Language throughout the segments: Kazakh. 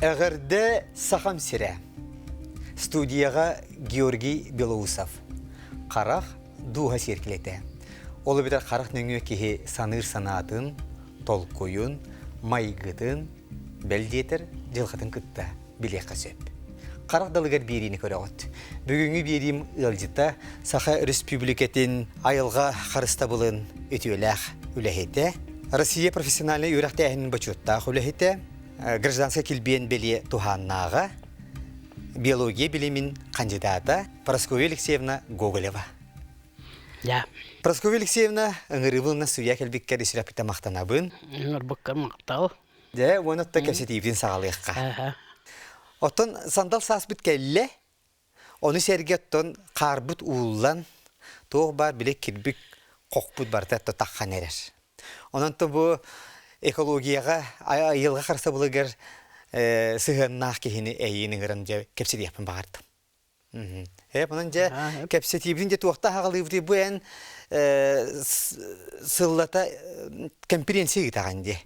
Әгәрдә сахам сирә. Студияға Георгий Белоусов. Қарақ дуға серкілеті. Олы бітер қарақ нөңе кеге саныр санатын, толкойын, майгытын, бәлдетір, жылғатын күтті білек қасөп. Қарақ далығар берейіні көрі ғыт. Бүгінгі берейім ұлжыта Саха Республикетін айылға қарыста бұлын өтуеләқ үләхеті. Россия профессиональный үйрәқті әхінің бачуттақ үләхеті. Гражданская килбен беле Туханнага, биология билимин кандидата Прасковья Алексеевна Гоголева. Ja. Прасковья Алексеевна ыңырыбылна суя келбеккер исірапита мақтанабын. Ыңырбыққа мақтау. Де, оны та кәпсетейбден сағалыққа. Оттон сандал сас бит кәлі, оны сәргеттон қарбыт уыллан, тоғы бар білек кирбік қоқпыт барда таққан әрер. Онын то бұ экологияға, айылға қарса бұлығыр сығыннақ кехені әйінің ұрын кәпсет епін бағардым. Мұнын кәпсет ебін туақта ағалығыды бұ ән сыллата конференция ғытаған де.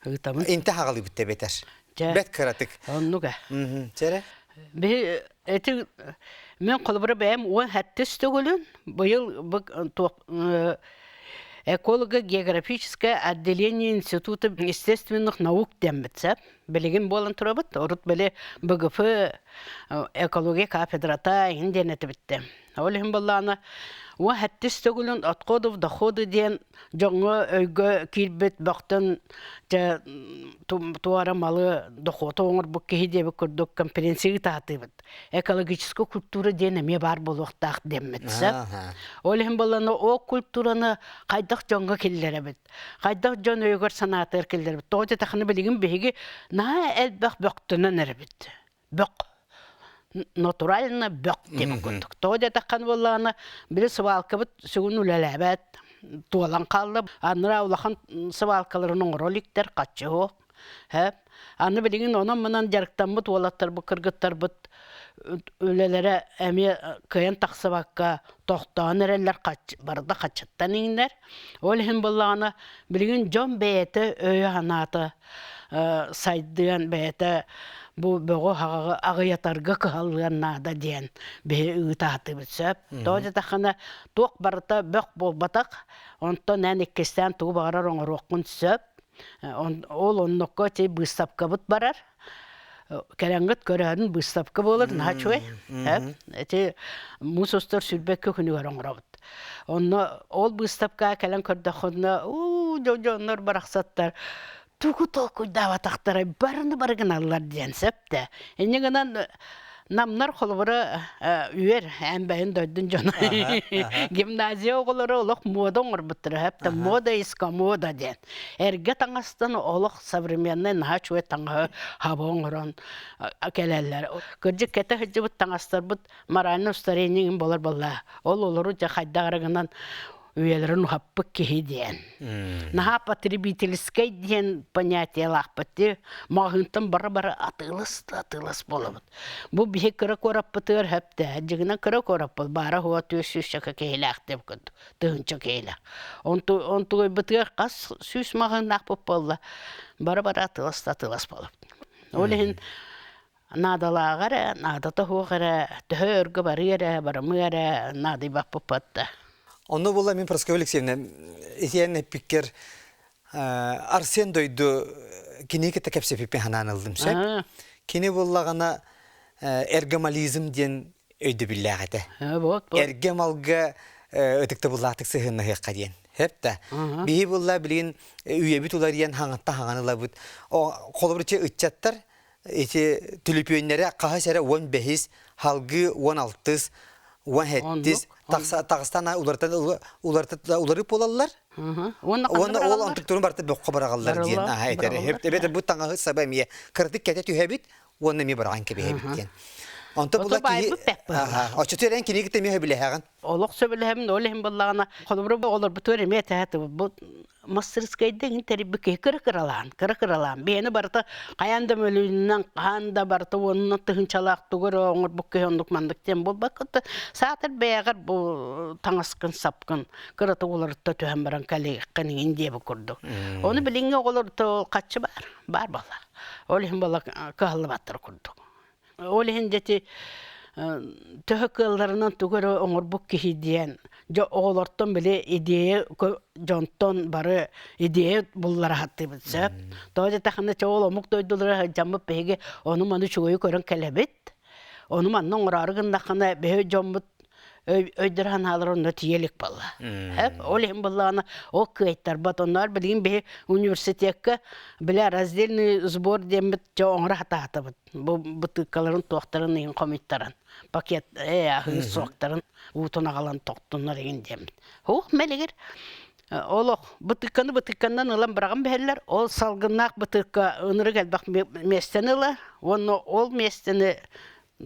Инті ағалығыды да бетер. Бәт қыратық. Оннуға. Сәрі? Мен қолыбыры бәйім 10 хәттіс төгілін. Бұйыл эколого-географическое отделение Института естественных наук дембетсе. Білеген болын тұрабыт. Орыт біле БГФ экология кафедрата инденеті бітті. Олығын болағына о хәттіс төгілін атқодов доходы ден жоңы өйгі кирбет бақтын туара малы доходы оңыр бұл кейдебі күрдік конференцияғы тағаты біт. Экологическая культура денеме бар болуқтақ демметсі. Олығын болағына о культураны қайдақ жоңға келдері біт. Қайдақ жон өйгір санатыр келдері біт. Тоғыда тақыны білеген бейгі на әлбәқ бөқтінен әрі біт. Бөқ. Натурально бөк деп күндік. Тоғыда таққан болағына бірі сывалқы бұд сүгін үләләбәт, туалан қалды. Аныра ұлақан сывалқаларының роликтер қатшы оқ. Аны білеген онын мұнан жарықтан бұд, олаттар бұд, кыргыттар бұд, үләлері әме көйен тақсыбаққа тоқтауын әрелер барда қатшыттан еңдер. Олығын болағына білеген жон бәйеті өйі анаты сайдыған бәйеті bu boğu ağıyatarga kıhalığına diyen bir ıtaatı bitsöp. Doğru taxana toq barıta bök bolbatak, ondan nən ikkisten tuğu bağırar onu roğun söp. Ol onunla tey bıstapka bıt barar. Kerengit görərin bıstapka bolur, naha çoy. Eti musostar sülbekki günü var onu roğut. Ol bıstapka kelen kördaxonna, onlar baraqsattar. Туку толку дава тахтара барыны барыгын аллар денсеп те. Энегенен намнар холбары үйер әмбәйін дөйдін жона. Гимназия оғылары олық мода оңыр бұттыры. Әпті мода иска мода ден. Әрге таңастан олық современный нач өй таңы хаба оңырын кәләлер. Көрдік кәті хүджі бұт таңастар бұт марайны ұстарейнеген болар болла. Ол олары қайда қарығынан үйелерін ұхаппық кехе дейін. Наға потребительскай дейін понятие лақпатты, мағынтын бары-бары атылыс болабыд. Бұл бейі кірі көріп бұтығыр әпті, әджігінен кірі көріп бұл, бары хуа төс-сүс шақа кейләқ деп күнді, тұғынша кейләқ. Онтуғай бұтығыр қас сүс мағын ақпып болды, бары-бары атылыс болабыд. Олығын надалағары, надаты хуғары, түхі өргі барымығары, нады бақпып бұтты. Onu bolla min Praskovья Алексеевна, etiyenne pikker Arsen doydu kini kete kepsepipin hanan aldım şep. Kini bollagana ergemalizm diyen öydü billahete. Ergemalga ötükte bollatık sıhınna hekka diyen. Hep de. Bihi bolla bilin üyebit olar diyen hangatta hanganıla bud. O kolobruçe ıtçattar. Tülüpiyonlara kaha sere 10 behiz, halgı 16, 17, Tağıstan'a uları polallar. Onu antıktırın barıda bökü barağallar diyen. Hep de bu tağı sabah miye. Kırdık kete tühebit, onu mi barağın kebe hebit diyen. Онта була бай ки. бу пеп. Очтөрен кини гитеме билеһаган. Олох сөбелем олем баллагана холбро олор бутөр эме тәһәт бу мастерскайдың тербике кыркыралан бени барта каянда мөлүннән канда барта онны тыгынчалак тугыр оңор букке ондук мандыктен бул бакыт саатыр бәягыр бу таңаскын сапкын кыраты олорта төһәм баран кале каны инде бу курду оны билинге олорта качы бар бала олем бала каллы баттыр курду олем дети төһөккылларынан тугөр оңор букке хидиен жо оголортон биле идея жонтон бары идея буллар хатты битсеп тооже тахана чооло муктойдулар жамып беге оны маны чугой көрөн келебит оны манның орарыгын дахана бе жомбут өйдөрхан алырын тиелик бала хеп олем баланы о кыйттар батоннар билген бе университетке биле раздельный сбор дембит жо оңра хататы бу бутыкаларын тоқтарын ин комиттарын пакет ахы соктарын утуна калан токтунар деген демит мелегер олох бутыккандан ылан бараган берлер ол салгынак бутыкка ыныры келбак местенила оны ол местени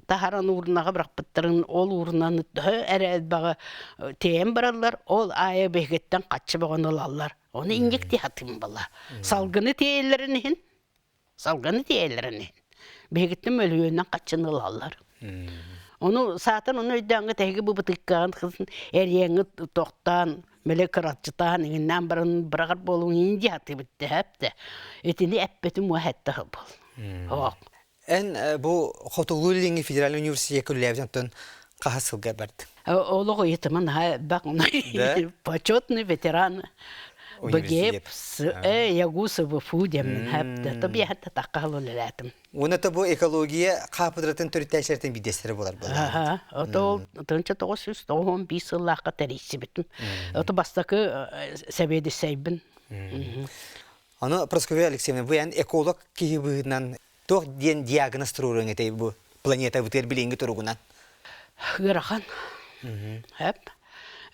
тахаран урнага бирак биттирин ол урнаны әрәл бага тем баралар ол ая бегеттен качы болгон алалар оны иңгекти хатым бала салгыны теелеринин бегеттен мөлүөнөн качын алалар onu saatın onu ödəngə təgi bu bıtıqqan xızın əriyyəngə toxtan mele kıratçıtan indən bırağır bolun indi hatı bitti həpdə etini əpbətim o hətta bol En bu Xotulullingi Federal Üniversitesi küllevdən qahasılga berdi. Oluğu yetimin bak ona почетный ветеран Бгеп Ягусов Фудем həpdə tabii hətta taqalı lələtim. Оны да bu экология қапыдыратын төрттәшерден бидестері болар болады. Ото 1915 жыллаққа тәрейсі бітім. Ото бастақы сәбеді сәйбін. Аны Прасковья Алексеевна, бұл эколог кейбігінен тоқ ден диагноз тұрурын еті бұл планета бұтер білінгі тұрғынан? Ғырахан. Әп.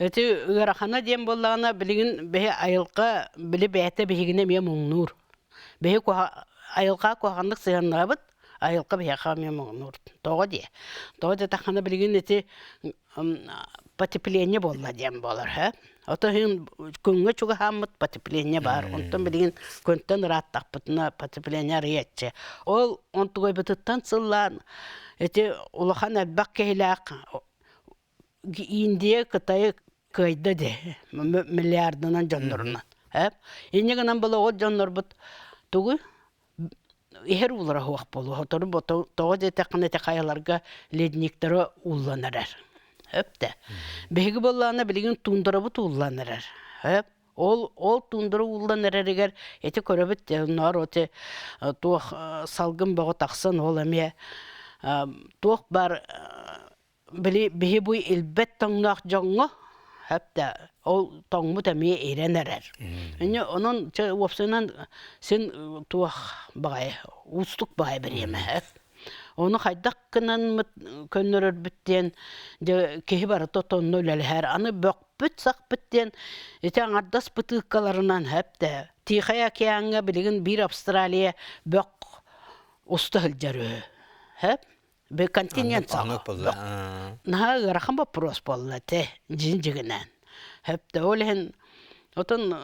Өті ғырахана ден болағына білігін бәе айылға білі бәйті бәйгіне мен мұңнур. Бәе айылға қоғандық сыянға бұд, айылға бәйіға мен мұңнур. Тоғы де. Тоғы де таққаны білігін еті потепление болла ден болар. Ото күнгі чуға хамыд потепление бар. Онтан білігін көнттен раттақ бұтына потепление рейетче. Ол онтығой бұтыттан сыллан. Еті ұлыған әлбақ кейләқ Индия Кытай кайда де миллиардынан жоннорунан. Инегенен бала о жоннор бут тугу ихер улара хуак болу. Хотору бото тоо де тақын ете каяларга ледниктері улланарар. Хөпте. Беги болланы билген тундыры бут улланарар. Ол тундыры улланарар егер эти көрөбүт нар оте тух салгын бого таксын ол эме тух бар bihi bu ilbet tongnak jongo hatta o tongmu tami erenerer. Yani onun opsiyonun sen tuah bagay ustuk bagay biriyeme. Onu haydak kınan könürür bitten de kehibar totonnu lelher anı bökbüt sak bitten eten ardas bıtıkkalarından hatta tihaya kiyanga bilgin bir Avustralya bök ustahılcarı. Hep be kontinent sağlık. Naha rakam ba pros bollate jinjigenen. Hep de olen otan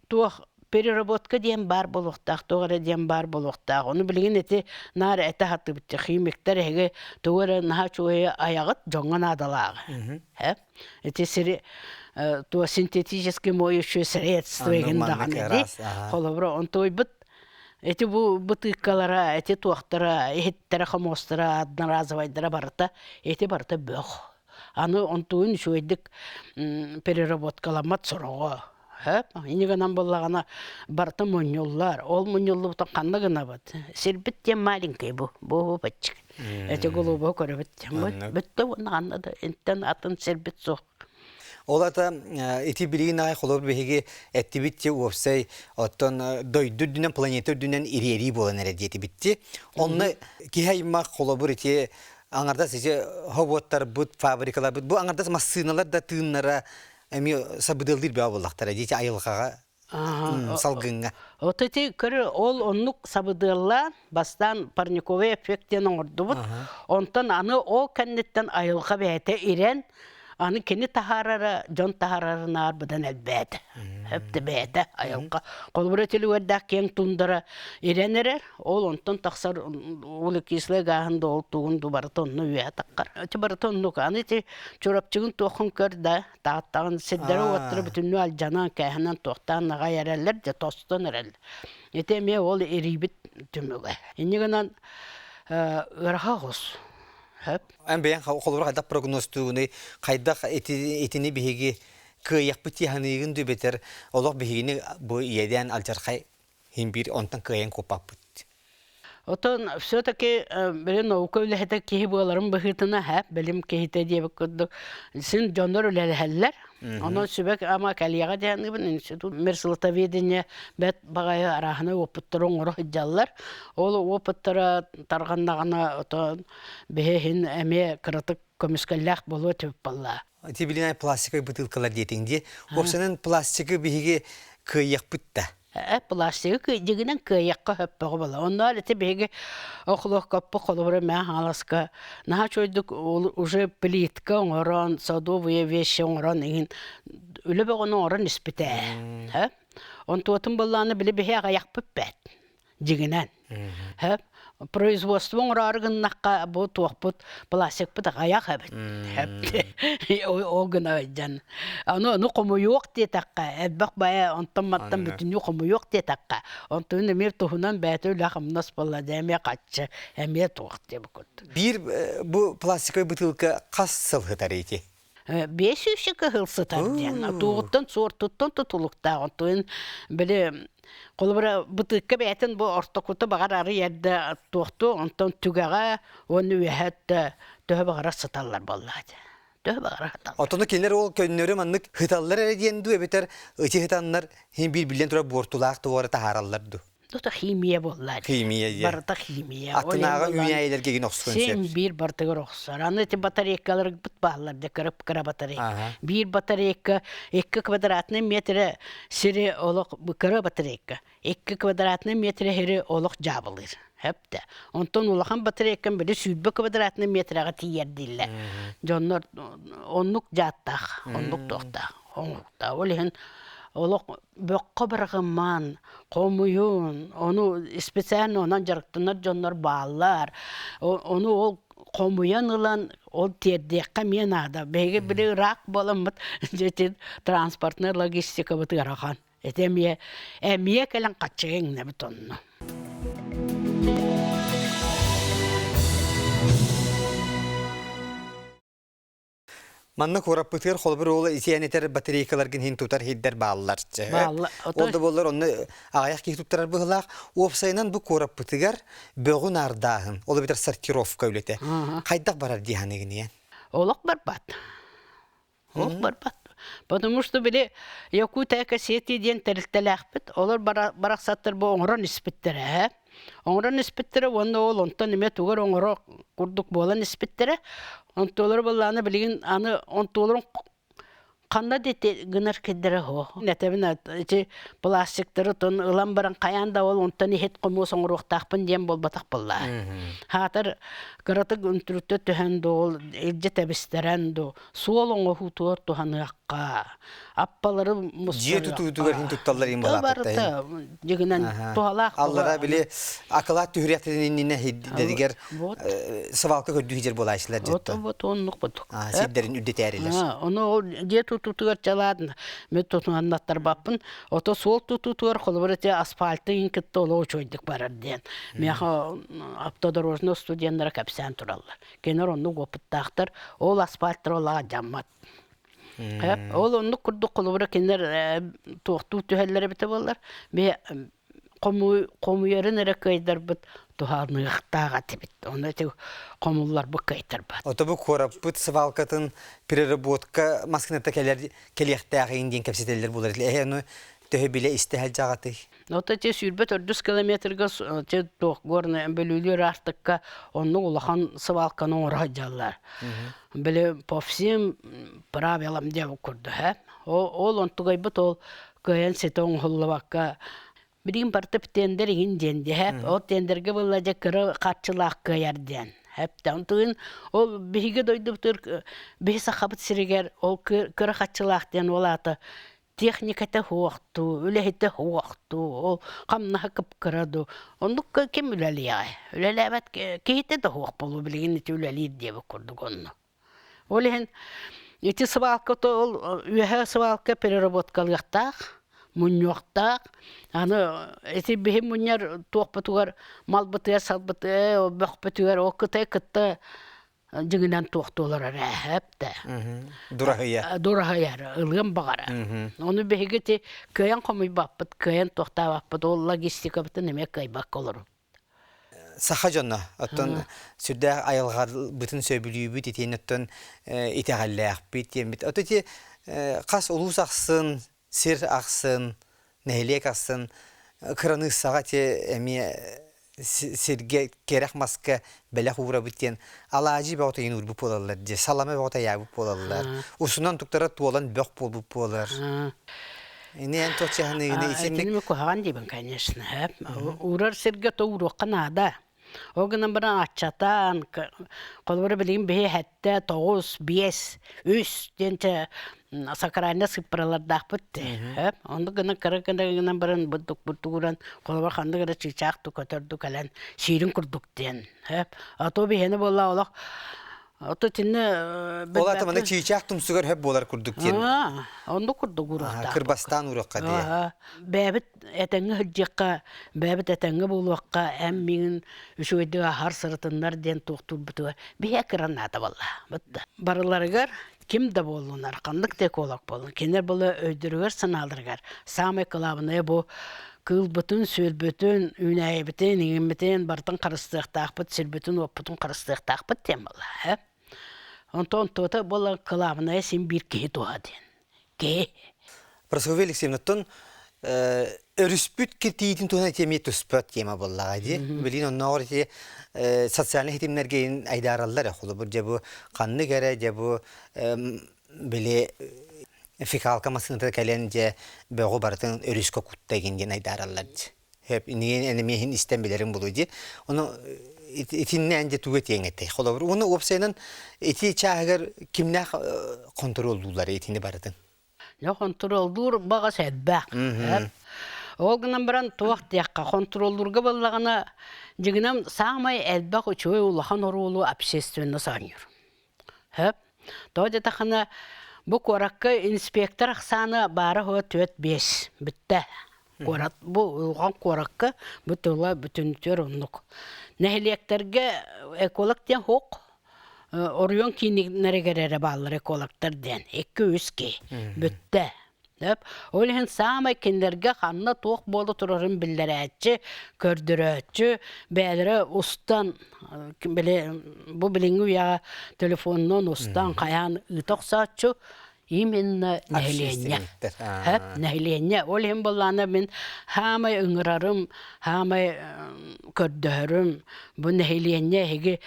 tuah переработка дем бар болуктак, тогара дем бар болуктак. Onu билген эти нар эте хатты битти химиктер эге тогара наха чуя аягыт жоңган адалаг. Хеп. Эти сери то синтетические моющие средства еген даганы. Холобро он той бит эти бу бутыккалара, эти туактара, эттер хамостара, одноразовайдара барта, эти барта бөх. Аны онтуын шуйдык переработкаламат сорого. Инегенен боллагана барта муньоллар. Ол муньоллу бутан канна гына бат. Сербит тем маленький бу бачык. Эти голубо көрөбүт. Битте оны аннада энтен атын сербит сок. Олата эти билигин ай холор беге активити уопсай оттон дойду дүнен планета дүнен ири болан эредети битти. Онны кихайма холобур эти аңарда сиже хоботтар бут фабрикалар бут. Бу аңарда машиналар да тыыннара эми сабыдылдыр баа боллактар эти айылгага Салгынга. Отети көр ол оннук сабыдылла бастан парниковый эффектен оңордубут. Онтан аны ол кеннеттен айылға бәйті ирен, аны кені тахарара, жон тахарарынар бұдан әлбәді. Хөпті бәйті айылға. Қолбыры телі өрдәк кен тундара иренерер, ол онтан тақсар олы кислы ғағында ол туғынды барытонны үйе таққар. Өте барытонны аны те чорапчығын тоқын көрді, тағыттағын сіддері оттыры бүтінні алжанан кәйінен тоқтан наға ерелер, же тостан ерелер. Ете ме ол ерейбіт түмігі. Енігінен ұрға ғыз. Әмбейін қолбыр қайдақ прогностуыны, қайдақ етіні бейге күйек біті ханығын дөбетер, олық бейгені бұл еден алжарқай химбир онтан күйен копақ бұт. Отон все-таки бір наука үліхеті кейі боларын бұхытына білім кейіті дейбі күрді. Сін жондар үләлі Onun sübek ama kaliyaga diyen gibi institut mersiltavediğine bet bagayı arahına oputturun oru hicallar. Olu oputtura targandağına oton behin eme kırıtık komiskallak bolu tüp balla. Tibilina plastik butulkalar diyetinde. Opsa'nın plastik bihige kıyak butta. Plastik jiginen kıyakka höppögü bola. Onlar ete bege okuluk kapı kolubura men halaska. Naha çoyduk уже плитка оңорон, садовые вещи оңорон егин үлі бөгіні орын іспіті. Он туатын болланы білі бе аяқ бүппәт. Жигінен. Производство оңырарғыннаққа бұл туақпыт пластик бұт аяқ әбіт. О гына өйден. Оны қому yok де таққа. Әдбақ бая онтан-маттан бүтін қому yok де таққа. Онтан өмер тұхынан бәті өлі ақымнас болады. Әме қатшы, әме туақ деп көрді. Bir bu plastik butulka қас сылғытар еті? 500 хылсытар ден. Туғыттан сортыттан тұтылықта. Онтан білі қолыбыра бұтыққа бәйтін бұл ортақұты бағар ары ерді туқты. Онтан түгіға оны өйәтті төхі бағара сыталар болады. Төхі бағара сыталар. Отаны келер ол көннері маннық хыталар әрден ду әбетер өте хытанлар бір білден тұра бортулақ туары тахараллар ду. Þetta химия болады. Химия, ja. Барта химия. Аттынаға үйәйлерге ген оқсықын сеп. Сен бір бартығыр оқсар. Аны те батарейкалар бұт бағылар, декарып қыра батарейка. Bir батарейка 2 квадратный метр сири олық бұқыры батарейка. 2 квадратный метр хері олық жабылыр. Hepte. Ondan улахан батарейкан бiri sübbe квадратный метрага тиердиллер. Jonlar onluk jattaq, onluk toqtaq. Onlukta. Олеген Олық бөққа бірғыман, қомуын, оны специально онан жарықтынар жонлар бағалар. Оны ол қомуын ұлан, ол тердеққа мен ада. Бәйге бірі рақ боламыд, жетен транспортны логистика бұты ғарақан. Әмие кәлін қатшығын нәбіт онны. Манна корап бытыр холбыр ола исиянетер батарейкаларгын хин тутар хиддер бааллар. Олда боллар онны аяк ких туттарар быгылак. Опсайнан бу корап бытыгар бөгүн ардагын. Ола битер сортировка үлете. Кайдак барар диханегине. Олак барбат. Олак барбат. Потому что били Якутия кассети ден терилтеләхбит. Олар бараксаттыр бу оңрон испиттере. Оңрон испиттере онда ол онтан неме тугар оңро курдук болан испиттере. Онтолар болланы билген аны онтоларын қанда дете гынар кеддері хо. Нәтәбін әті пластиктері тон ылан баран қаянда ол онтан ехет қому соңыруқтақпын дем бол батақ болла. Хатыр қыратық үнтүрітті түхенді ол елже тәбістеренді. Суол оңы хутуар туханы аққа. Аппалары мұстары. Жие тұтуғыр хин тұтталар ем болапытта. Барыта, жегінен тухалақ. Аллара біле ақылат түхірияқтырынынне дедігер сывалқы көрді хижер болайшылар жетті. Вот онлық бұдық. Сиддерін үддеті әрелер. Оны ол же тұтуғыр жаладын. Мен тұтуын аннаттар баппын. Ото сол тұтуғыр қолыбыр әте асфальты инкетті олау чойдық барар ден. Меха автодорожны студенттары кәпсән тұралар. Кенер оны опыттақтыр. Ол асфальттыр олаға жаммат. Ол оны күрді қолыбыр кенер тоқту түхәлері біті болар. Бе қомуерін әрі көйдер бұд туханы ықтаға тепет. Оны әте қомулар бұ көйтер бұд. Ото бұ қорап бұд сывалқатын переработка маскинетті келияқтағы инден кәпсетелер болар. Оны төһі біле істәхәл жағаты. Ота те сүрбет 400 километрга те тоқ горны бөлүлөр артыкка онны улахан сывалканы орга жаллар. Биле по всем правилам деп көрдү, Ол онтугай бут ол көйен сетон холлабакка Birин bartıp tender indien de hep o tenderge bullaca kırı kaççılak kıyarden. Hep de ontun ol bihige doydup bir sahabıt siriger ol kırı kaççılak den olata техниката хуакту, үлехите хуакту, ол камна хакып кырады. Ондук кем үлелия. Үлелебет кейте де хуак болу билген ити үлелир деп көрдүк онну. Олен ити свалка то ол үе свалка переработкалыктак, муньоктак. Аны ити бихим муньяр туакпатугар малбытыя салбытыя, бакпатугар окытай кытта жигинен туактуулар хепте. Дурахая, ылгын багара. Onu behigeti köyen komuy bapпыт, köyen туакта баппыт, ол логистика бытын эме кайбак олор. Саха жонна, оттон сүрдә айылгар бүтүн сөбүлүбүт итен оттон итегаллак бит емит. Отти кас улус аксын, сир аксын, нехлек аксын, краны сагате эме сирге керек маска беле хура битен алажи баута инур бу полалар же саламе баута ябу полалар усунан туктара туолан бек болбу полар эне анто чахны эне исемник Эне ко хаган дибен конечно урар сирге тоуру канада огынан бара ачатан колбары билин бе хатта 9 5 3 денте сакрайна сыпралар дахпыт хеп онда гына каракандан баран буттугуран колбар хандыгыра чичак тукатырды калан ширин курдук ден хеп ато бихене болла олак ото тинне олата мана чичак тумсугар хеп болар курдук ден онда курдук уракта Кырбастан уракка дия бәбит этеңге хыджыкка бәбит этеңге булуакка әммин үшөйдө хар сыртыннар ден токтур бутуга бия кыранната болла бутта барыларыгар Ким да болунар, кандык тек олак болун. Кенер болу өйдүрүгөр сыналыргар. Самай кылабыны бу кыл бүтүн, сөл бүтүн, үнәй бүтүн, иңин бүтүн, бартын карыстыктакпыт, сил бүтүн, оппутун карыстыктакпыт тем болла. Онтон тота бола кылабыны сен бир кеи туа ден. Кеи. Прасковья Алексеевна, тон өрүспүт киртиитин туна теме туспат тема боллага ди. Билин оннор те социальный хитимнерге айдараллар ахулу бу жабу канны кере жабу биле фикалка масынта кален же бөгө бартын өрүскө куттагин айдараллар. Хеп инеген энемехин истембелерин булуди. Оны итиннен же тугет еңете. Холобур уну опсенен ити чагыр кимне контролдулар итини бартын. Я контролдур бага сәдбәк. Ол гынан баран туак тиякка контролдурга боллагана жигинам самай элбак үчөй улахан орулу общественно саныр. Хеп, тоҗа тахана бу коракка инспектор ахсаны бары хо 4-5 битте. Корат бу улган коракка бутула бүтүнтөр онлук. Нехлектерге эколог тен хок Orion кинигнерегере баллар экологтар ден 200 ки бүтте. Олен самай киндерге ханна тоқ болу турарын билдерәтчі, көрдірәтчі, бәлірі ұстан, бұл біліңі я телефоннан ұстан қаян ұтақ сатчы, именно нәйлене. Нәйлене. Олен боланы мен хамай ұңырарым, хамай көрдірім, бұл нәйлене хеге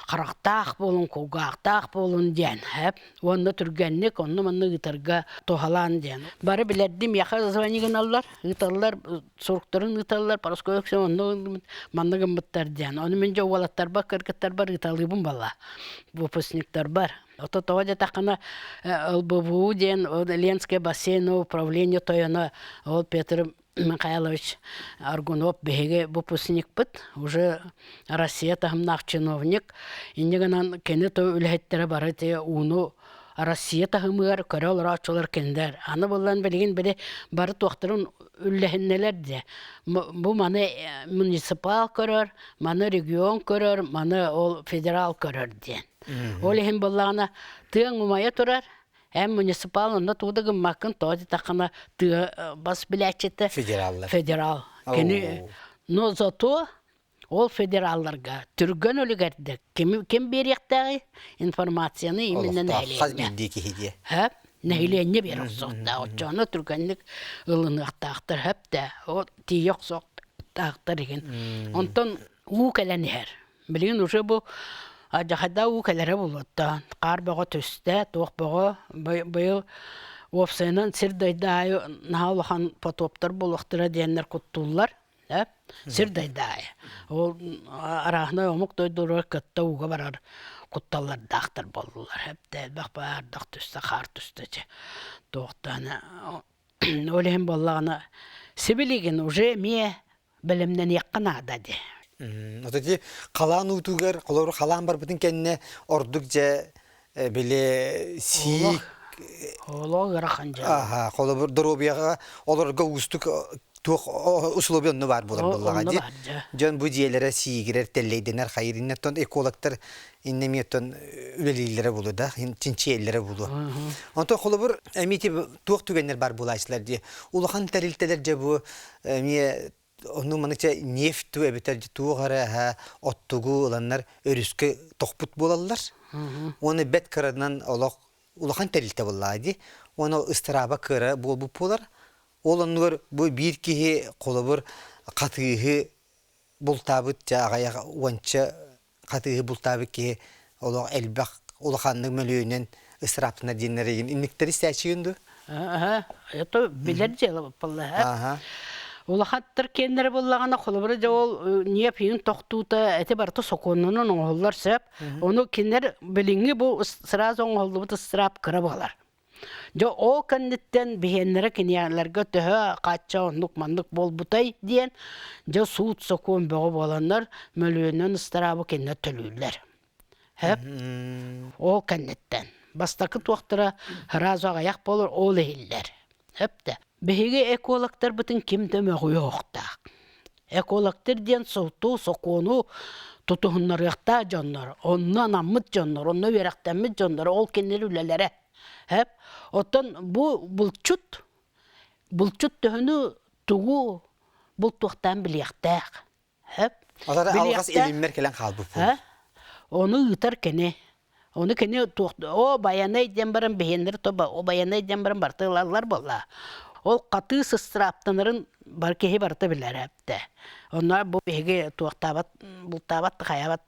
Қарақтақ болын, қоғақтақ болын ден. Оны түргенлік, оны мұны ұтырға тоғалан ден. Бары білердім, яқа званигін алар, ұталар, сұрықтарын ұталар, параско өксе, оны маннығын бұттар ден. Оны мен жау олаттар бар, кіргіттар бар, ұталығын бала. Выпускниктар бар. Ото тоғада тақына ЛБВУ ден, Ленское бассейн управление тойына, ол Петр Михайлович Аргунов беге выпускник бит, уже Россия тахымнақ чиновник. Индегенан кене то үлһеттері бары те уну Россия тахымығар көрел рачулар кендер. Аны болан білген біле бары тоқтырын үлләхіннелер де. Бұл маны муниципал көрер, маны регион көрер, маны ол федерал көрер ден. Ол ехін болағына тыяң умая тұрар. Муниципал, онда тудығын мақын тоғды тақына бас біләтчеті федерал. Но зато ол федералларға түрген өлігерді. Кем беректегі информацияны именно нәйлене. Нәйлене берік соқта. Отчаны түргенлік ұлынықтақтыр әпті. Тиек соқтақтыр еген. Онтан ұу кәләнер. Білген уже бұл Ажахада у кәлері болуды. Қар бұғы түсті, тоқ бұғы бұйыл Опсайнан сирдайдай наалахан потоптар болуқтыра дейінлер құттулар. Сирдайдай. Ол арахна омук дойдурар кытта уға барар құтталар дақтар болдылар. Әпті бақ бар дақ түсті, қар түсті. Тоқтаны. Олеген боллағына сибилеген уже мие білімнен яққан адады. Ототи қалан утугар, қолору қалан бар бүтін кәніне ордук жа біле сиік. Олог рахан жа. Аха, қолору дұробияға оларға ұстық условияны бар болар болаға де. Жон бұ жиелері сиігірер, тәллейденер, қайыриннеттон экологтар иннеметтон үлелейлері болу да, чинчиелері болу. Онтон қолору әметі туық түгенер бар болайсылар де. Улахан тәрілтелер жа бұ onun manıca neftu ebiter tuğara ottugu olanlar örüskü tohput bolallar. Onu bet karadan ulakan terilte vallahi. Onu ıstıraba kara bol bu polar. Olanlar bu bir kihi kolabur katığı bultabıt ya gaya wança katığı bultabıt ki ola elbaq ulakanın mölüğünden ıstırapına dinlerin. İnnikleri seçiyordu. Aha, eto bilerce vallahi. Aha. Улахаттыр кендер боллагана холбары жол не пин тохтута эте барты соконнун оңоллар сеп ону кендер билинги бу сразу оңолду бут страп кыра болар. Жо о кандиттен бихеннере киняларга төһө кача онук мандык болбутай диен жо суут сокон бого боландар мөлүнөн страбы кенне төлүлөр. Хеп о кандиттен бастакы туактыра сразу аяк болор ол эллер. Хепте Беге экологтар бүтін кемді мөғуі оқтақ. Экологтар ден соғту, соқуыну тұтығынлар яқта жонлар, онна намыт жонлар, онна верақтамыт жонлар, ол кеннер үлелері. Оттан бұлчут түхіні тұғу бұл туқтан білияқтақ. Олары алғас еліммер келен қалбы бұл. Оны ұйтар кене. Onu kene o bayanay den barın behenleri toba o bayanay den barın bartılarlar bolla. Ol katı sıstraptanların barkehi bartı biler hepte. Onlar bu bege tuaqtabat bultabat kayabat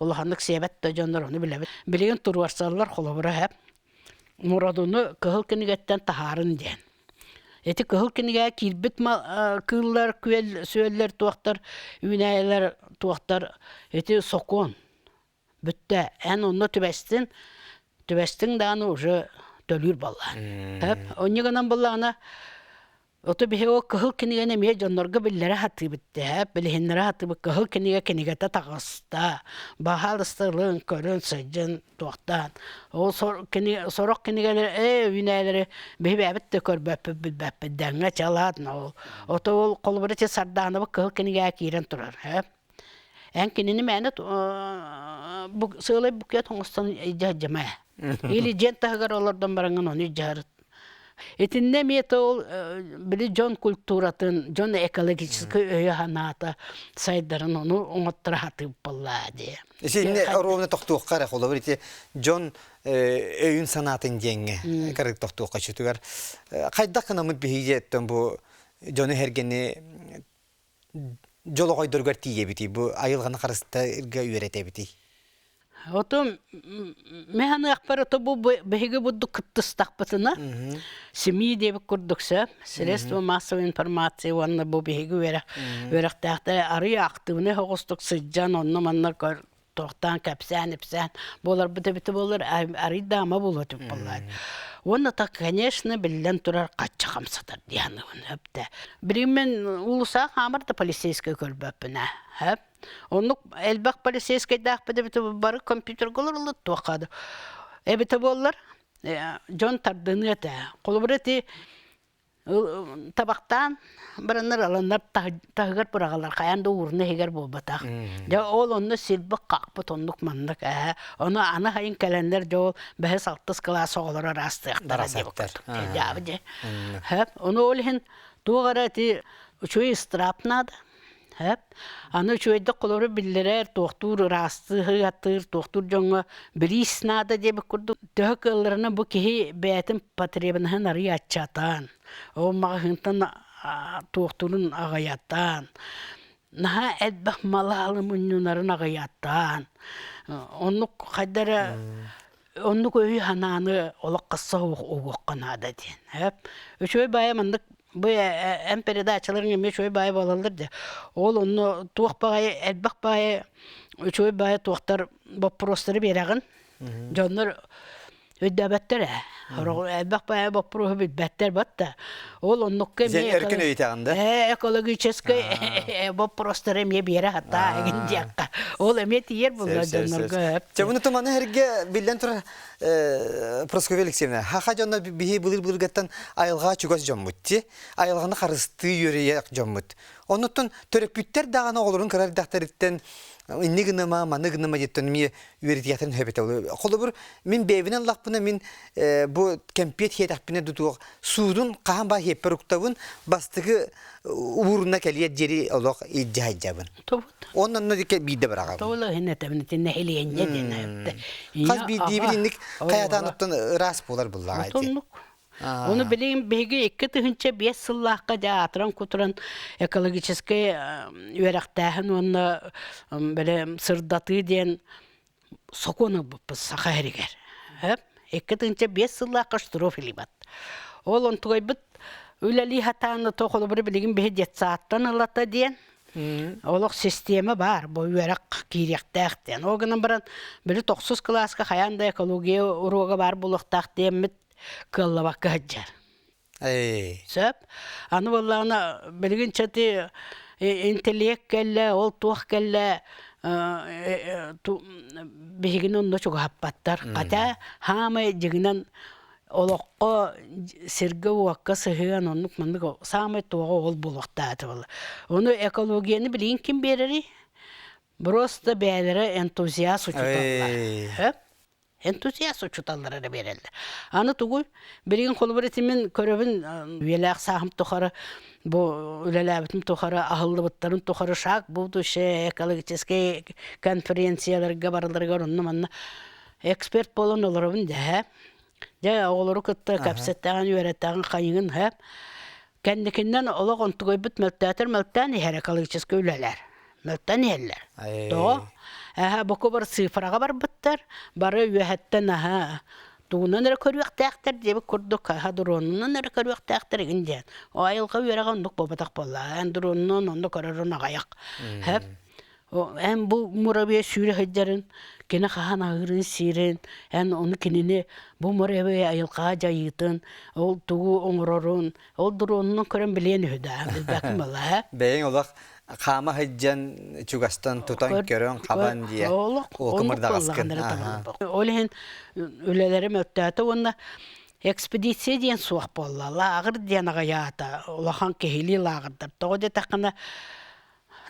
olahanlık sebet de jonlar onu biler. Bilegen turvarsallar kolobura hep. Muradunu kıhıl kenigetten taharın den. Eti kıhıl kenige kirbit kıllar küel söller tuaqtar ünayeler tuaqtar eti sokon. Bütte en onu tübestin dağını ucu dölür balla. Hep onyeganan ballağına otu bihe o kıhıl kenigene miye jonlarga billere hatı bitti. Hep bilihinlere hatı bitti. Kıhıl kenigete tağısta. Bahal ıstırlığın körün sıcın tuğdan. O sorok kenigeleri üneleri bihe bebette kör bebette denge çaladın. Otu ol kolubırıcı sardağını bu kıhıl kenigeye kiren turar. Hep. En kinini menet bu söyle bu kıyat hongstan icacama. İli jentahgar olardan barangan onu icarat. Etinde miyete ol bili jon kulturatın, jon ekologik öyle hanata saydarın onu onattıra hatı balladı. Şimdi arovna tohtuq qara qola bir jon öğün sanatın jenge. Karık tohtuq qaçıtıgar. Qayda qanamıt bihiyetten bu jonu hergeni Jolo koydurgar tiye biti bu ayılğana qarışta irga üretə biti. Otum mehanı akbaratı bu behege bu kıttыстaqpatına. Simi diye bir kurduksa, sredstva massov informatsiya vanna bu behege veraqtaqta arı aktivne hoqustuk sıccan onunla manlar toqtan kapsan ipsan. Bolar biti bolar arı dama bulutup bollar. Onu da, конечно, bilden turar kaçça kamsadır diyanı hep de. Birimin ulusa hamar da polisiyske körböpüne hep. Onu elbak polisiyske dağpıda biti barı kompüter golurlu tuğadı. Biti bollar, John tardığını ete. Kolubireti tabaktan biranlar alanlar tahıgar bırağalar kayanda uğruna heger bolbataq. Ja ol onu silbik qaqpıt onluk mandık. Onu ana hayın kalender ja ol behes 6 klas oğlara rastıyaqtara debukut. Hep onu olhin tuğarati uçuyu istrapnadı. Hep anı çöyde kolları bildirer doktor rastı hayatır doktor jonga birisnada diye kurdu töküllerine bu ki beyetin patrebinhen arı açatan o mahıntan doktorun ağayatan naha edbah malalı munyunların ağayatan onu kadar онну көй хананы олақ қасса оғыққанада дейін. Өшөй бая мандық bu en передачаларын еме шөй бай болалыр де. Ол оны туақ бағай, әлбақ бай, шөй бай туақтар боппыростары берағын. Жонлар өйдәбәттер әлбақ бай боппыру бәттер батта. Ол онныққа Сен әркін өйтағында? Экологической боппыростары еме бере хатта әгін жаққа. Ол әме тиер бұлар жонларға. Бұны тұманы әрге білден тұр Прасковья Алексеевна, хаха жонна бихи бұлыр гаттан айылға чугас жоммутти, айылғаны қарысты үйерек жоммут. Онуттun төрөпүттер дағаны олырын кырар дақтарыттен инни гыныма, маны гыныма жеттен ми үйретиятын хөбет олы. Қолы бір мен бейбінен лақпына мен бұл кемпет хетақпіне дұтуық судың қаған ба хеппер ұқтауын бастығы уырына кәлиет жері олық иджай жабын. Онын өдеке бейді бір ағабын. Тоғылы хенетемін тenne хелиенне дені. Қаз бейді бір инник қаятан ұттын рас болар бұлға айды. Оны білейін бейгі 2 тығынша 5 сыллаққа да атыран күтірін экологический үйерақтағын оны білі сырдаты ден соқоны бұппыз сақа әрігер. 2 тығынша 5 сыллаққа штрофили бат. Ол он тұғай бұд өләлі хатаны тоқылы бір білейін бейгі дет сааттан ылата ден. Олық система бар, бұл үйерақ кейректәқ ден. Оғынан бірін білі 9 классқа қаянда экология ұруға бар бұлықтақ деммет кыллабакка хаджар. Сөп, аны боллағына білген чаты интеллект кәлі, ол туақ кәлі бігін онны чуға хаппаттар. Қата хамы жігінен олыққа сіргі уаққа сығыған оннық мандық самы туға ол болуқта әті болы. Оны экологияны білген кім берері? Просто бәлері энтузиаст ұчыталар. Энтузиаст ұчыталары берелді. Аны тұғыл, берген қолы бір етімен көрібін үйеләқ сағым тұқары, бұл үлеләбітім тұқары, ағылды бұттарын тұқары шақ, бұл тұшы экологический конференцияларға барыларға ұрынны манна эксперт болын оларыбын дә. Жа оғылыры күтті кәпсеттәғын, үйереттәғын қайыңын. Кәндікінден олық онтығой бұт мөлттәтір мөлттән ехер экологический үлелер. Мөлттән ехерлер. Тоғы. Бұқы бір цифраға бар бұттар, бары үйәттен туғынан әрі көріуәк тәқтір дебі күрдік, дұронынан әрі көріуәк тәқтір егінден. О айылға үйәраға ондық бобатақ болла, ән дұронынан ондық көрірін ағаяқ. Ән бұл мұрабия сүйрі ғыджарын, кені қаған ағырын сирен, ән оны кеніне бұл мұрабия айылға жайытын, ол туғы оңырырын, ол дұронынан көрін білен өйді. Бәйін олақ Қама хыджан чугастан тутан көрөн қабан дия. Ол кымырдағасқын. Олеген өлелері мөттәті, онна экспедиция дейін суақ болла. Лағыр дейін ағаята, олақан кехили лағырдар. Тоғыды тақына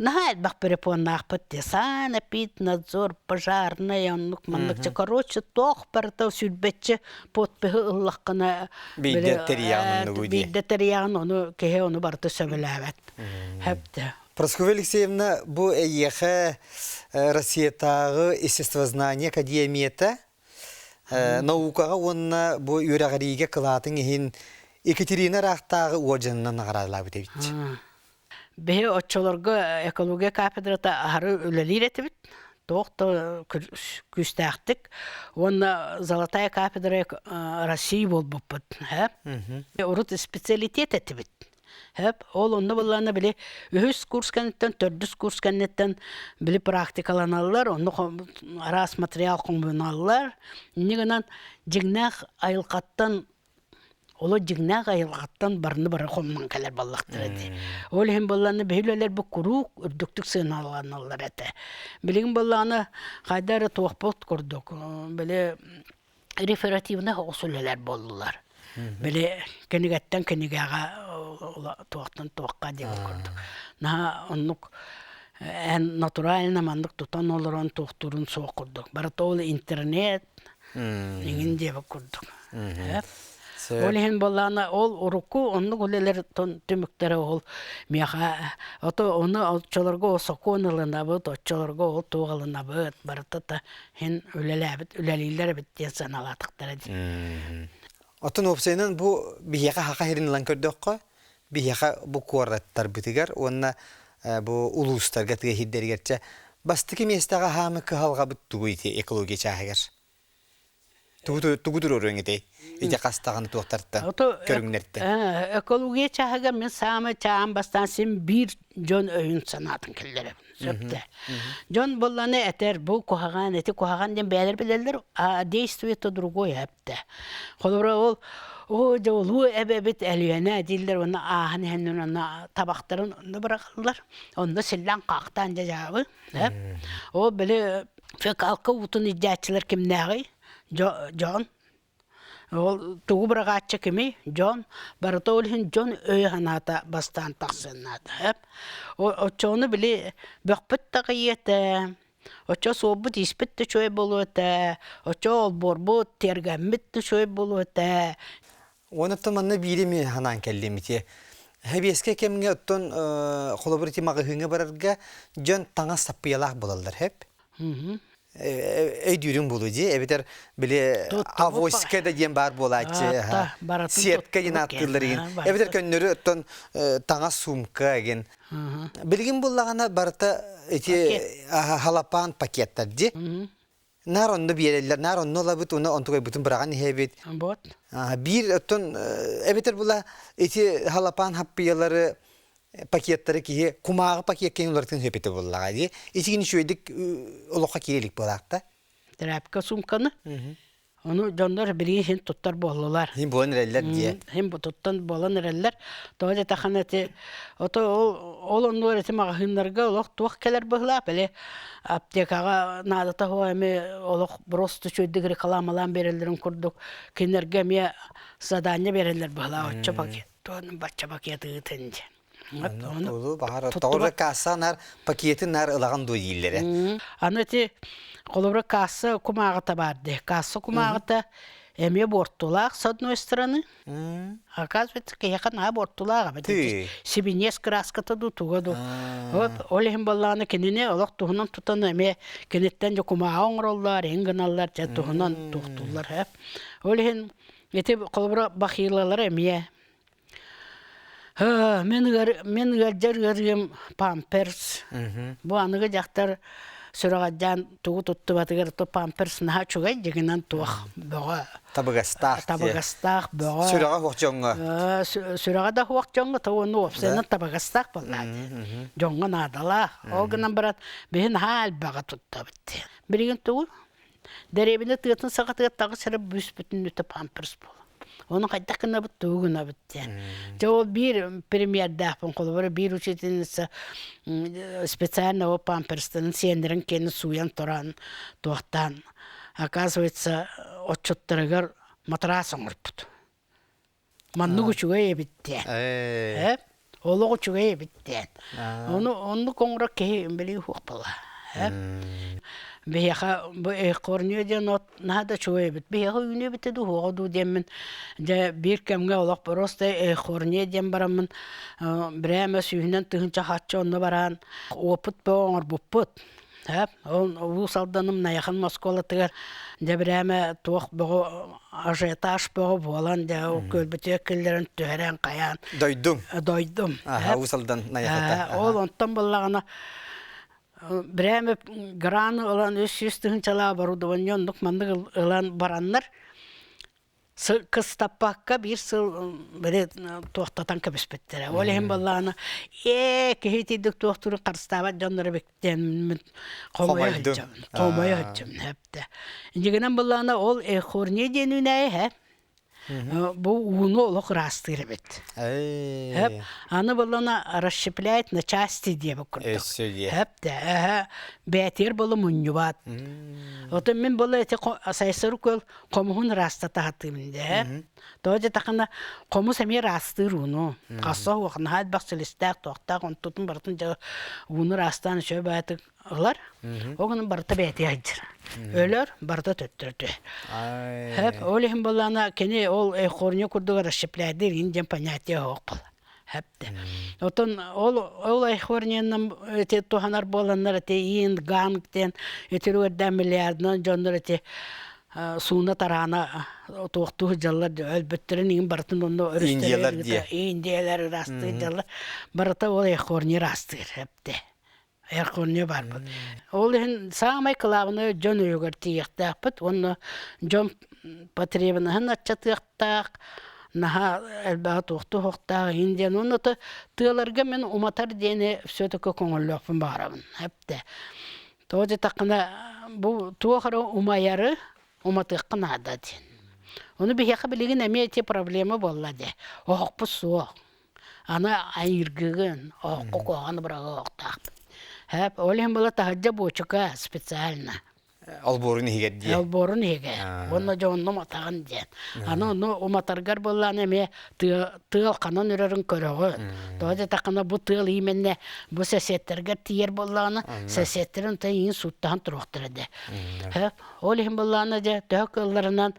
нахайд бақ перепонна ақпытты. Сана пит, надзор, пожарная, манлықчы. Короче, тоқ барытау сүлбетчі подпығы ұллаққына бейді терияғын оны кеге оны барыты сөбіләвәт. Хәпті. Прасковья Алексеевна, бұл әйеқі Россиятағы естествознание академията наукаға онына бұл үйрағариге қылатын ең Екатерина рақтағы оржанынан ағарадылар бітебіт. Бе отчоларға экология кафедрата ағары өлелер етібіт. Тоқты күстәқтік. Онына Золотая кафедра России бол бұппыт. Урут специалитет етібіт. Ол онны болланы біле 3 курс кәнеттен, 4 курс кәнеттен біле практикаланалар, онны арас материал қоңбыналар. Негінен жігнәқ айылқаттан, олы жігнәқ айылқаттан барыны-бары қомнан кәлер баллақтыр әді. Ол ең болланы бейлелер бұл күрук үрдіктік сыналаналар әді. Білеген болланы қайдары туақпот көрдік. Біле реферативны осылелер болдылар. Біле кенігеттен кенігеға туақтан туаққа деп көрдік. Онық ән натуральна мандық тұтан олыран туқтырын соқ көрдік. Барыта ол интернет еңін деп көрдік. Ол ең болағына ол ұрыққы, онық өлелер түміктері ол меға. Оны отчаларға ол соқуынылына бұд, отчаларға ол туғалына бұд. Барыта өлелейлер біттен саналатықтары деп. Отын опсайынан бұл бияқа хақа херінілан көрдіққа, бияқа бұл қуардаттар бітігер, онына бұл ұлыстарға тіге хиддергерче, бастықы местаға хамы қығалға бұттығы еті экология чағығыр. Тугуdur өрөңете. Ите кастаганы туактарта. Көрүңнерте. Экология чаһага мен самы чаам бастан сен бир жон өйүн санатын келдер. Сөпте. Жон болланы этер бу кохаган, эти кохаган ден бәлер билерлер, а действует то другое хепте. Холора ол о жолу эбебит элүенә дилдер, оны ахын хәннен аны табактарын онда быракалар. Онда силлән кактан жабы, хеп. О биле фекалка утун иҗатчылар кимнәгы? Жон ол тугу бырагаччы кими Жон барыта олхин Жон өй ханата бастан тақсынады. Очоны біле бөкпіт тағиеті, очо событ испітті чөй болу өті, очо олборбут тергәммітті чөй болу өті. Оны томанны биреме ханан келлемите. Хебеске кемге оттон холобрити магыһыңа барарга Жон таңа саппыялах болалар хеп. Эйдюрүн булуди, эбетер биле авоська да дем бар болачы, сетка янаттыларын. Эбетер көннөрү оттон таңа сумка ген. Билгин буллагана барта эти халапан пакеттер ди. Наронны берелер, наронны лабыт уны онтугай бүтүн бараган хебет. Вот. Бир оттон эбетер була эти халапан хаппыялары пакеттары ки кумагы пакет кеңлөртөн хөпете буллага ди. Исигин шөйдик олока кирелик булакта. Трапка сумканы. Onu jonlar biri hin tuttar bollar. Hin bolun erler diye. Hin bu tuttan bolan erler. Toje tahanati oto ol onur eti magahınlarga olaq tuaq keler bıhla bele aptekaga nadata hoyme olaq brostu çöydük reklamalan berillerin kurduk. Kinerge me zadanya beriller bıhla otça paket. Ton batça paketi tınca. Onu bahar tawra kasanar paketin nar ılağan doyillere. Anati Колобра касса кумагата барды. Касса кумагата эме бортулак с одной стороны. Оказывается, каяхана бортулага. Сибинес краската ду тугаду. Вот олехим балланы кенене олак тухунан тутан эме кенеттен жо кумага оңроллар, энгеналлар, жа тухунан тухтуллар. Олехин эти колобра бахилалар эме. Мен гаржаргым памперс. Бу аныгы жактар Сұрағадан туғы тұтты батығыр тұ памперсынаға чугай дегенен туақ бұға. Табығастақ бұға. Сұраға хуақ жоңға? Сұраға да хуақ жоңға тұғыны опсайынан табығастақ болады. Жоңға надала. Ол гынан барат бейін хал баға тұтты бітті. Бірген тұғы дәребіне тұғытын сағатыға тағы сәрі бүс бүтін үті памперс бұл. Onu kayda kına bit tuğuna bitten. Jo bir premierda pon kolları bir uçetinse специально o pampers'ın sendirin kendi suyan toran tohtan. Оказывается, отчоттарыгар матрас оңырпыт. Манны күчүгө биттен. Оло күчүгө биттен. Onu коңрак ке били хукпала. Бияха корньо ден нада чуе бит. Бияха үйне битеду ходу демен. Де бир кемге олак просто корньо ден барамын. Бирәме сүйнен тыгынча хатчы онны баран. Опыт боңор буппут. Ол салданым наяхан Москола тыгар. Де бирәме туак бого ажиотаж бого болан де көлбөтө келлерин төрен каян. Дойдум. Ол салдан наяхата. Ол онтан боллагана Бреме граны olan 300 çala оборудованиёндук мандык ылан бараннар кыз таппакка бир сыл бере тоқтатан кебеспеттер. Олехим балланы кехетидик тоқтуру карстаба жоннору бектен комой хачым хепте. Жигенен балланы ол хорне денүнай Бу уну олох растыры бит. Аны балана расщепляет на части деп курдук. Бетер болу муньюбат. Ото мен болу эти сайсыру көл комуун растата хатымында. Тоже такана кому сами растыруну. Касса уакна хат баксылыстак токтак он тутун бартын уну растан шөбатык Олар, оғының барыта бәйті айдыр. Өлер барыта төттірді. Олехім болана, кені ол қорыне күрдігі расшепләйдір, инден понятия оқ бұл. Отын ол қорыненің өте туғанар боланар, өте иін, ғанықтен, өте өрден миллиардынан жондар өте суына тарағына тоқтығы жаллар өлбіттірін ең барытын оны өрістері. Индиялар расты жаллар. Барыта ол қорыне растыр. Эрконне бар бу. Ол ин самай клавны жон өгөр тиектаппыт. Оны жон потребныһын ачатыктак. Наха элбаа тухту хохта инден оны тыларга мен уматар дене все-таки көңөллөпүн барабын. Хепте. Тоҗа такына бу туохара умаяры уматыккына да ден. Оны бихеха билеген эмети проблема болла де. Окпусу. Ана айыргыгын оккоган брага октак. Хеп олем бала тахаджа бочука специально. Алборун хигедди. Алборун хиге. Онно жонно матаган ден. Аны но уматаргар боллан эме тыл канан үрөрүн көрөгө. Тоҗа такына бу тыл именне бу сесеттерге тиер болланы сесеттерин тайын суттан туруктырды. Хеп олем баланы же төкөллөрүнөн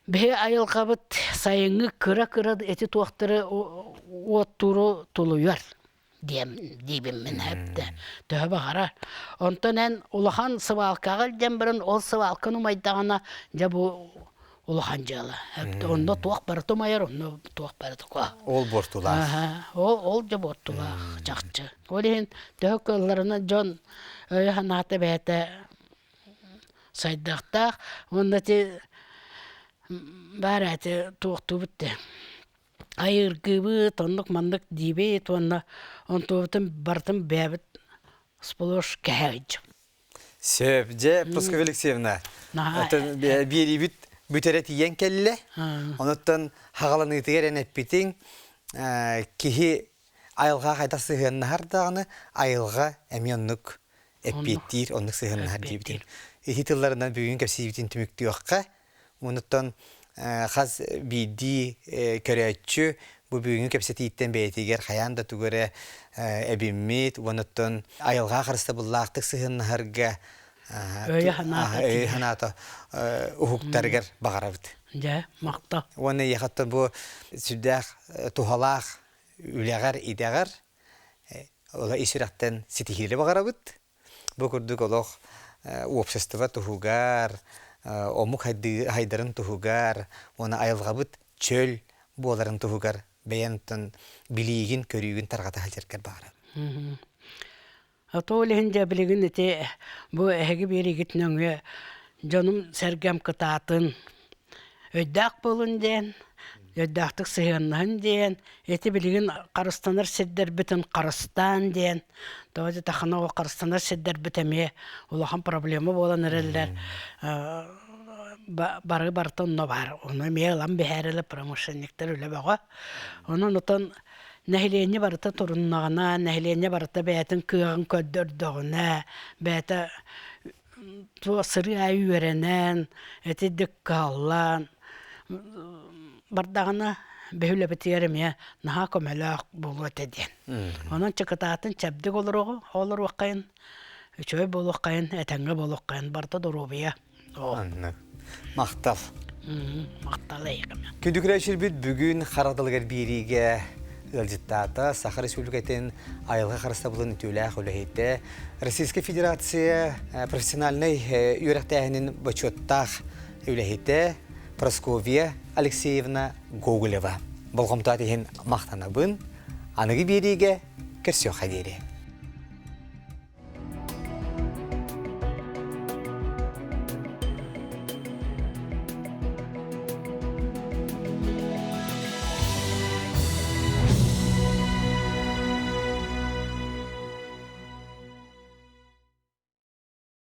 бе айыл кабыт сайынгы кыра эти туактыры оттуру тулуяр дибим мен хепте төбө кара онтонен улахан сыбалкага жембирин ол сыбалканы майдагана жабу улахан жала хепте онда туак бартымайыр онда туак бартыка Ол бортула. ол жаботтула жакчы олен төкөллөрүнө жон ханаты бете сайдакта онда те барате туакту битте айыргыбы тоннук мандык дибе тонна онтуутун бартым бэбит сполош кэхэж. Сөбже, Пусков Алексеевна. Это берибит бүтерет иен келле. Оноттан хагаланы тигерен эппитин кихи айылга кайта сыгыннар даганы айылга эмионнук эппиттир оннук сыгыннар дибитин. Эти тылларынан бүгүн кепсибитин түмүктүөкка. Оноттан хаз биди көрөччү бу бүгүн кепсетиттен бейтигер хаянда тугуре эбиммит оноттон айылга карыста буллактык сыгыннарга ханата ухуктаргар багарабыт. Ja, макта. Оны яхатта бу сүддах тухалах үлягар идагар ола ишираттан ситихиле багарабыт. Бу курдук олох общество тухугар омук хайдарын тухугар, оны айылгабыт чөл боларын тухугар, бәянтын билигин, көрігін тарғата халтеркер бағара. Атолehen de bilgin ete bu hegi beri gitnöngü canım sergem kıtatın öddak bolun den öddaktık sığınlığın den eti bilgin karıstanır sidder bütün karıstan den doğru taxana o karıstanır sidder biteme ulağın problemi bolan ereller barı barton no var onu meğlan beherele promotionlikler öyle bağa onun otan Nehliyenye barıta torunlarına, nehliyenye barıta beytin kığın köddürdüğüne, beyte sırı ayı verenen, eti dikkallan, bardağına behüle bitiyerim ya, naha kömelak bulu etedin. Onun çıkıtatın çabdik olur vakayın, üçöy bulu vakayın, etenge bulu vakayın, barıta durubiya. Anladım. Maqtal. Maqtal ayıqım. Kündükreşil bit bugün Xaradılgar biriге Ылжыттата Саха Республикатын айылға қарыста бұлын үтіләқ өлігейті. Российская Федерация профессиональный үйрәқтәйінің бачоттақ өлігейті Просковия Алексеевна Гоголева. Болғымта дейін мақтанабын, анығы береге кірсеу қадері.